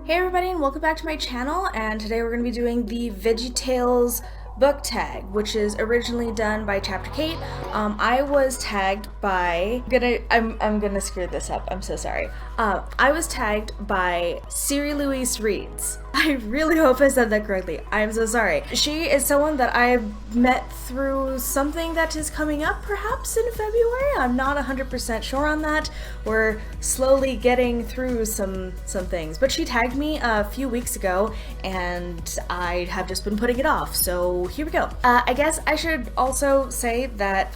Hey everybody, and welcome back to my channel, and today we're going to be doing the Veggie Tales book tag, which is originally done by Chapter Kate. I was tagged by I'm gonna screw this up, I'm so sorry. I was tagged by Siri Louise Reads. I really hope I said that correctly. I'm so sorry. She is someone that I met through something that is coming up perhaps in February. I'm not 100% sure on that. We're slowly getting through some things. But she tagged me a few weeks ago and I have just been putting it off. So here we go. I guess I should also say that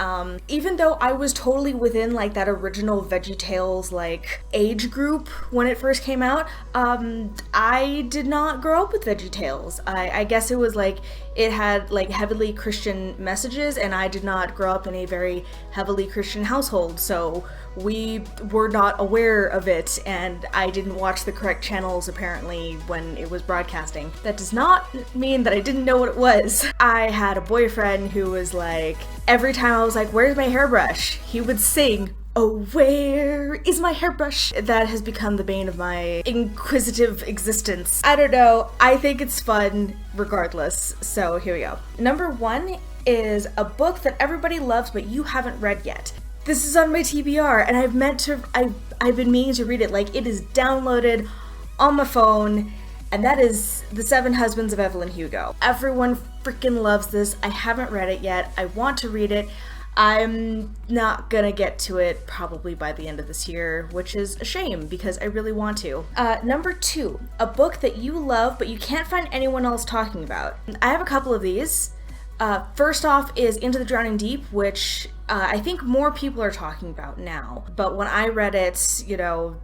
even though I was totally within like that original Veggie Tales like age group when it first came out, I did not grow up with Veggie Tales. I guess it was like it had like heavily Christian messages, and I did not grow up in a very heavily Christian household, so we were not aware of it, and I didn't watch the correct channels apparently when it was broadcasting. That does not mean that I didn't know what it was. I had a boyfriend who was like, every time I was like, "Where's my hairbrush?" he would sing, "Oh, where is my hairbrush?" That has become the bane of my inquisitive existence. I don't know, I think it's fun regardless, so here we go. Number 1 is a book that everybody loves but you haven't read yet. This is on my TBR and I've been meaning to read it. Like, it is downloaded on my phone, and that is The 7 Husbands of Evelyn Hugo. Everyone freaking loves this. I haven't read it yet. I want to read it. I'm not gonna get to it probably by the end of this year, which is a shame because I really want to. Number 2, a book that you love but you can't find anyone else talking about. I have a couple of these. First off is Into the Drowning Deep, which I think more people are talking about now. But when I read it, you know,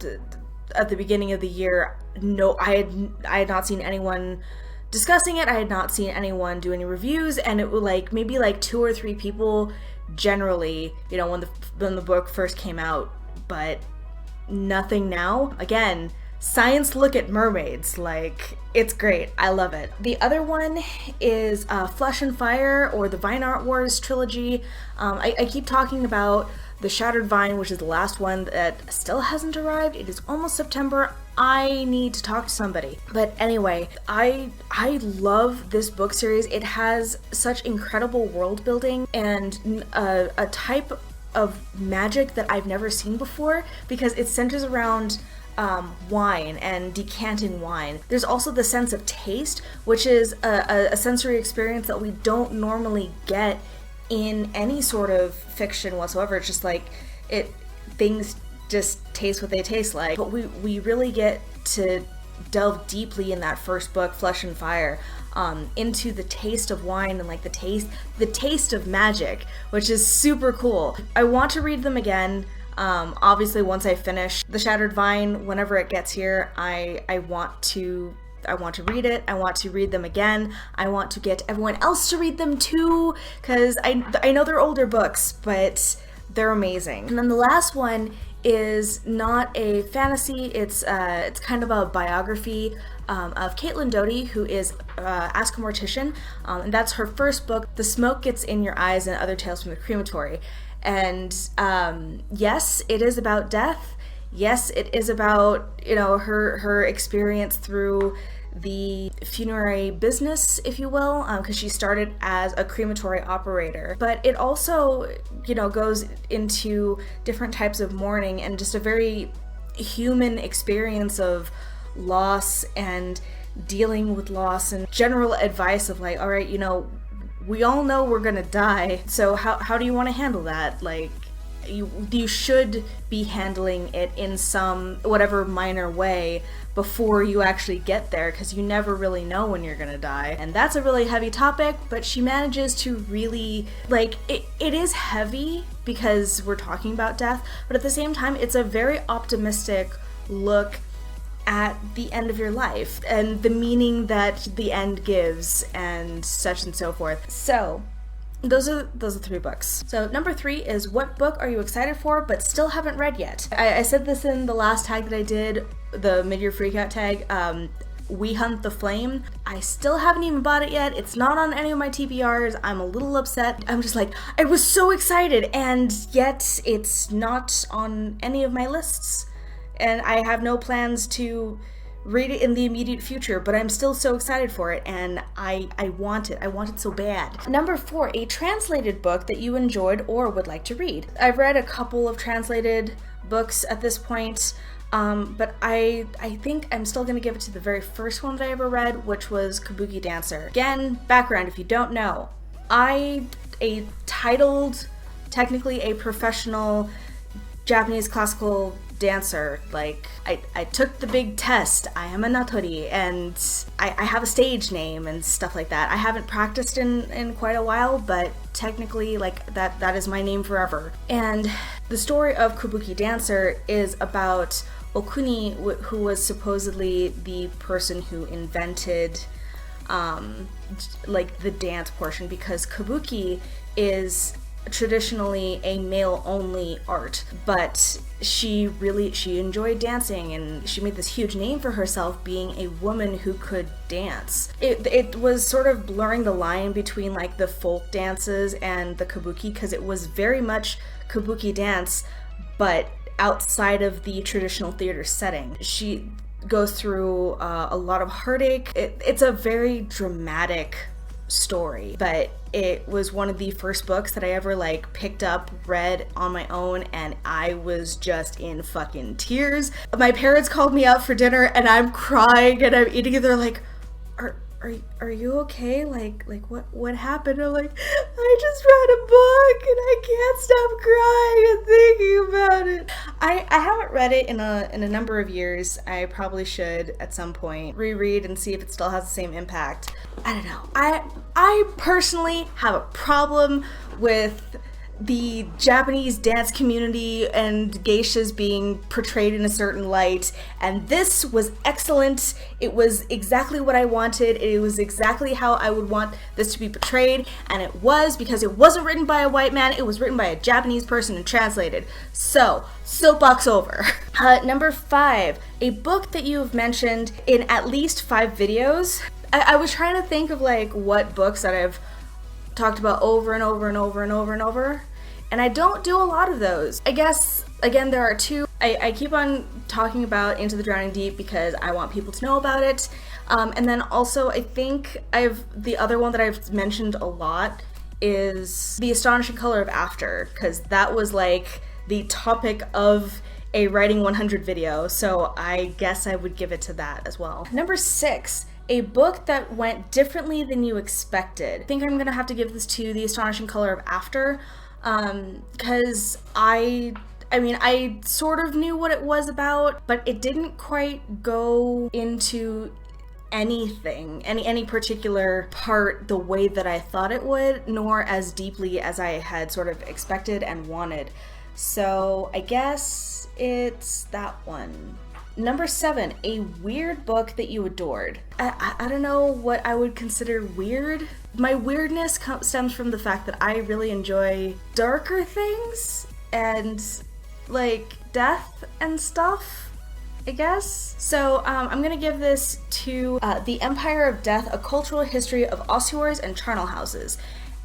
at the beginning of the year, no, I had not seen anyone discussing it. I had not seen anyone do any reviews, and it was like maybe like 2 or 3 people generally, you know, when the book first came out, but nothing now. Again, science look at mermaids, like, it's great. I love it. The other one is Flesh and Fire, or the Vine Art Wars trilogy. I keep talking about The Shattered Vine, which is the last one that still hasn't arrived. It is almost September. I need to talk to somebody. But anyway, I love this book series. It has such incredible world building and a type of magic that I've never seen before, because it centers around wine and decanting wine. There's also the sense of taste, which is a sensory experience that we don't normally get in any sort of fiction whatsoever. It's just like things just taste what they taste like. But we really get to delve deeply in that first book, Flesh and Fire, into the taste of wine and like the taste of magic, which is super cool. I want to read them again. Obviously once I finish The Shattered Vine, whenever it gets here, I want to read it. I want to read them again. I want to get everyone else to read them too, because I know they're older books, but they're amazing. And then the last one is not a fantasy, it's kind of a biography of Caitlin Doughty, who is Ask a Mortician, and that's her first book, The Smoke Gets in Your Eyes and Other Tales from the Crematory. And yes, it is about death. Yes, it is about, you know, her experience through the funerary business, if you will, because she started as a crematory operator. But it also, you know, goes into different types of mourning and just a very human experience of loss and dealing with loss, and general advice of like, all right, you know, we all know we're gonna die, so how do you want to handle that? Like, you should be handling it in some whatever minor way before you actually get there, because you never really know when you're gonna die. And that's a really heavy topic, but she manages to really, like, it is heavy because we're talking about death, but at the same time it's a very optimistic look at the end of your life and the meaning that the end gives and such and so forth. So those are 3 books. So number 3 is, what book are you excited for but still haven't read yet? I said this in the last tag that I did, the mid-year freakout tag, We Hunt the Flame. I still haven't even bought it yet. It's not on any of my TBRs. I'm a little upset. I'm just like, I was so excited, and yet it's not on any of my lists. And I have no plans to read it in the immediate future, but I'm still so excited for it, and I want it. I want it so bad. Number 4, a translated book that you enjoyed or would like to read. I've read a couple of translated books at this point, but I think I'm still gonna give it to the very first one that I ever read, which was Kabuki Dancer. Again, background, if you don't know, technically a professional Japanese classical dancer. Like, I took the big test. I am a natori, and I have a stage name and stuff like that. I haven't practiced in quite a while, but technically, like, that is my name forever. And the story of Kabuki Dancer is about Okuni, who was supposedly the person who invented like the dance portion, because Kabuki is traditionally a male-only art, but she enjoyed dancing, and she made this huge name for herself being a woman who could dance. It was sort of blurring the line between like the folk dances and the kabuki, because it was very much kabuki dance, but outside of the traditional theater setting. She goes through a lot of heartache. It's a very dramatic story, but it was one of the first books that I ever like picked up, read on my own, and I was just in fucking tears. My parents called me out for dinner, and I'm crying and I'm eating, and they're like, are you okay? Like what happened? I'm like, I just read a book and I can't stop crying and thinking about it. I haven't read it in a number of years. I probably should at some point reread and see if it still has the same impact. I don't know. I personally have a problem with the Japanese dance community and geishas being portrayed in a certain light, and this was excellent. It was exactly what I wanted. It was exactly how I would want this to be portrayed, and it was, because it wasn't written by a white man, it was written by a Japanese person and translated. So, soapbox over. Number 5, a book that you have mentioned in at least 5 videos. I was trying to think of like what books that I've talked about over and over and over and over and over, and I don't do a lot of those. I guess, again, there are 2. I keep on talking about Into the Drowning Deep because I want people to know about it, and then also I think the other one that I've mentioned a lot is The Astonishing Color of After, because that was like the topic of a Writing 100 video, so I guess I would give it to that as well. Number 6, a book that went differently than you expected. I think I'm gonna have to give this to The Astonishing Color of After, because I sort of knew what it was about, but it didn't quite go into anything, any particular part the way that I thought it would, nor as deeply as I had sort of expected and wanted. So I guess it's that one. Number 7, a weird book that you adored. I don't know what I would consider weird. My weirdness stems from the fact that I really enjoy darker things and like death and stuff, I guess. So I'm gonna give this to The Empire of Death, A Cultural History of Ossuaries and Charnel Houses.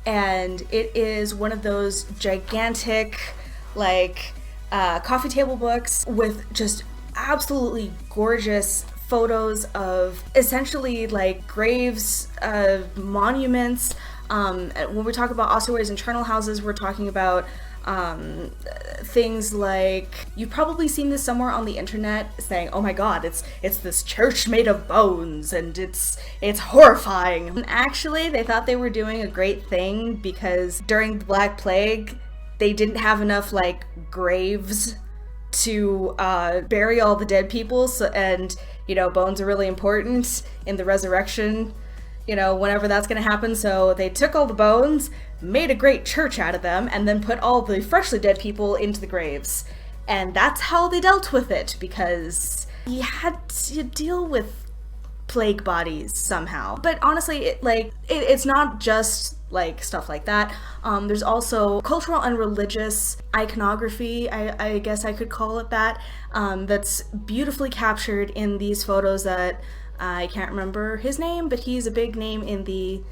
And it is one of those gigantic like coffee table books with just absolutely gorgeous photos of essentially like graves, monuments. When we talk about ossuaries and charnel houses, we're talking about things like, you've probably seen this somewhere on the internet saying, oh my god, it's this church made of bones and it's horrifying. And actually they thought they were doing a great thing, because during the Black Plague they didn't have enough like graves to bury all the dead people, so, and you know, bones are really important in the resurrection, you know, whenever that's gonna happen. So they took all the bones, made a great church out of them, and then put all the freshly dead people into the graves. And that's how they dealt with it, because you had to deal with plague bodies somehow. But honestly, it's not just like stuff like that. There's also cultural and religious iconography, I guess I could call it that, that's beautifully captured in these photos that I can't remember his name, but he's a big name in the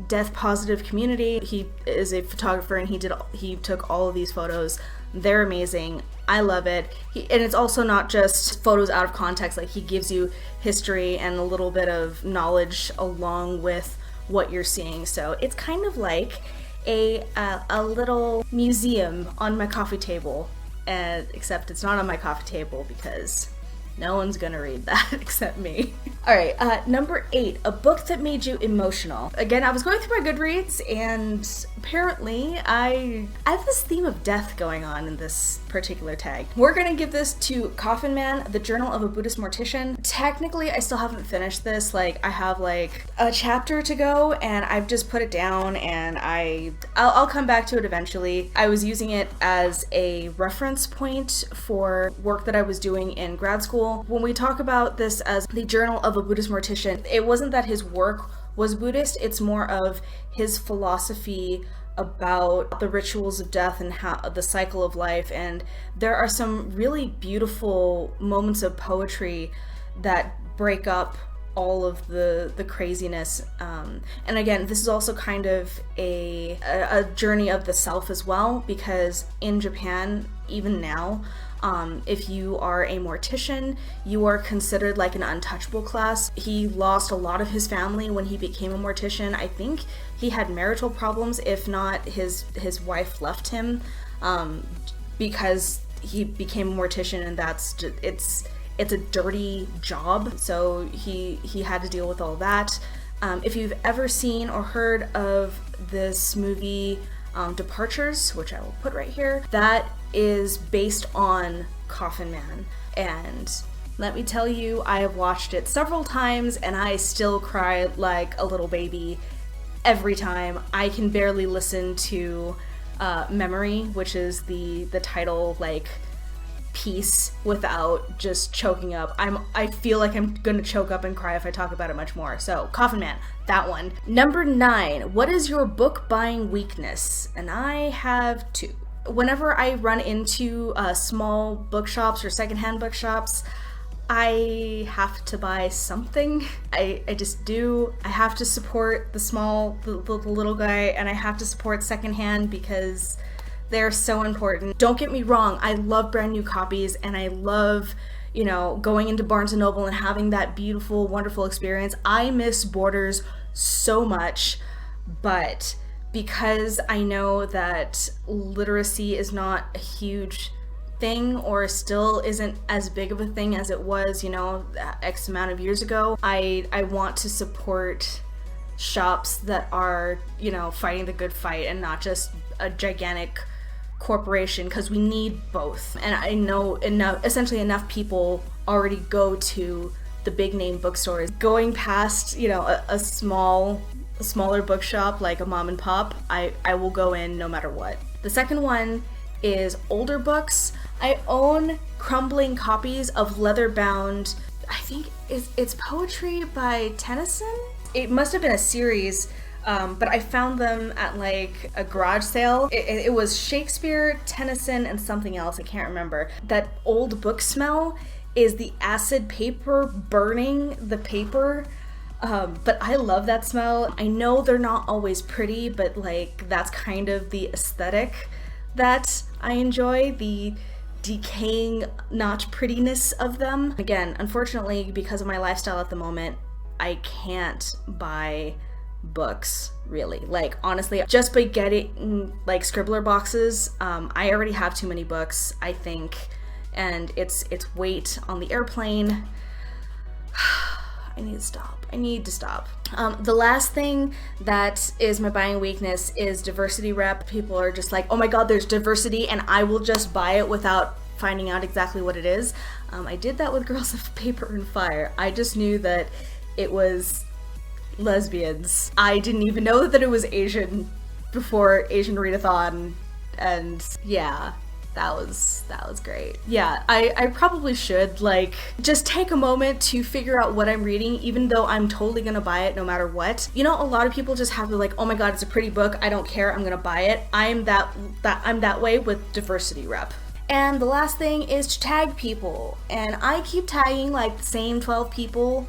death positive community. He is a photographer, and he took all of these photos They're amazing. I love it. And it's also not just photos out of context, like he gives you history and a little bit of knowledge along with what you're seeing. So it's kind of like a little museum on my coffee table, except it's not on my coffee table because no one's gonna read that except me. All right, number 8, a book that made you emotional. Again, I was going through my Goodreads and apparently I have this theme of death going on in this particular tag. We're gonna give this to Coffin Man, The Journal of a Buddhist Mortician. Technically, I still haven't finished this. Like, I have like a chapter to go and I've just put it down and I'll come back to it eventually. I was using it as a reference point for work that I was doing in grad school. When we talk about this as the Journal of a Buddhist Mortician, it wasn't that his work was Buddhist, it's more of his philosophy about the rituals of death and how the cycle of life. And there are some really beautiful moments of poetry that break up all of the craziness. And again, this is also kind of a journey of the self as well, because in Japan, even now, if you are a mortician, you are considered like an untouchable class. He lost a lot of his family when he became a mortician. I think he had marital problems, if not his wife left him because he became a mortician, and that's just, it's a dirty job. So he had to deal with all that. If you've ever seen or heard of this movie Departures, which I will put right here, that is based on Coffin Man. And let me tell you, I have watched it several times and I still cry like a little baby every time. I can barely listen to Memory, which is the title like piece, without just choking up. I feel like I'm gonna choke up and cry if I talk about it much more. So Coffin Man, that one. Number 9, what is your book buying weakness? And I have 2. Whenever I run into small bookshops or secondhand bookshops, I have to buy something. I just do. I have to support the little guy, and I have to support secondhand because they're so important. Don't get me wrong, I love brand new copies, and I love, you know, going into Barnes & Noble and having that beautiful, wonderful experience. I miss Borders so much, but because I know that literacy is not a huge thing, or still isn't as big of a thing as it was, you know, X amount of years ago, I want to support shops that are, you know, fighting the good fight and not just a gigantic corporation, because we need both. And I know essentially enough people already go to the big name bookstores. Going past, you know, a smaller bookshop like a mom and pop, I will go in no matter what. The second one is older books. I own crumbling copies of leather-bound, I think it's poetry by Tennyson? It must have been a series, but I found them at like a garage sale. It was Shakespeare, Tennyson, and something else, I can't remember. That old book smell is the acid paper burning the paper. But I love that smell. I know they're not always pretty, but like that's kind of the aesthetic that I enjoy, the decaying not prettiness of them. Again, unfortunately, because of my lifestyle at the moment, I can't buy books really. Like honestly, just by getting like scribbler boxes, I already have too many books, I think, and it's weight on the airplane. I need to stop. The last thing that is my buying weakness is diversity rep. People are just like, oh my god, there's diversity, and I will just buy it without finding out exactly what it is. I did that with Girls of Paper and Fire. I just knew that it was lesbians. I didn't even know that it was Asian before Asian Readathon, and yeah. That was great. Yeah, I probably should like just take a moment to figure out what I'm reading, even though I'm totally gonna buy it no matter what. You know, a lot of people just have to like, oh my god, it's a pretty book, I don't care, I'm gonna buy it. I'm that way with diversity rep. And the last thing is to tag people, and I keep tagging like the same 12 people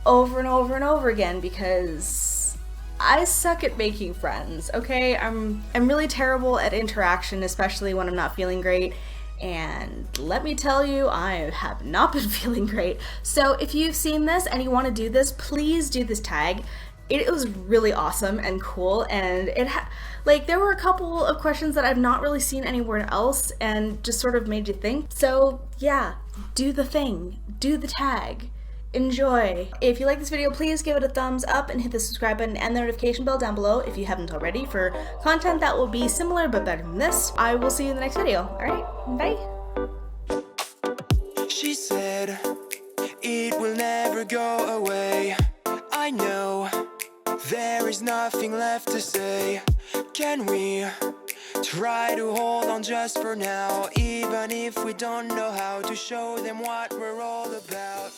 over and over and over again because I suck at making friends, okay? I'm really terrible at interaction, especially when I'm not feeling great. And let me tell you, I have not been feeling great. So if you've seen this and you want to do this, please do this tag. It was really awesome and cool, and like there were a couple of questions that I've not really seen anywhere else and just sort of made you think. So yeah, do the thing, do the tag. Enjoy. If you like this video, please give it a thumbs up and hit the subscribe button and the notification bell down below if you haven't already for content that will be similar but better than this. I will see you in the next video. Alright, bye! She said it will never go away. I know there is nothing left to say. Can we try to hold on just for now, even if we don't know how to show them what we're all about?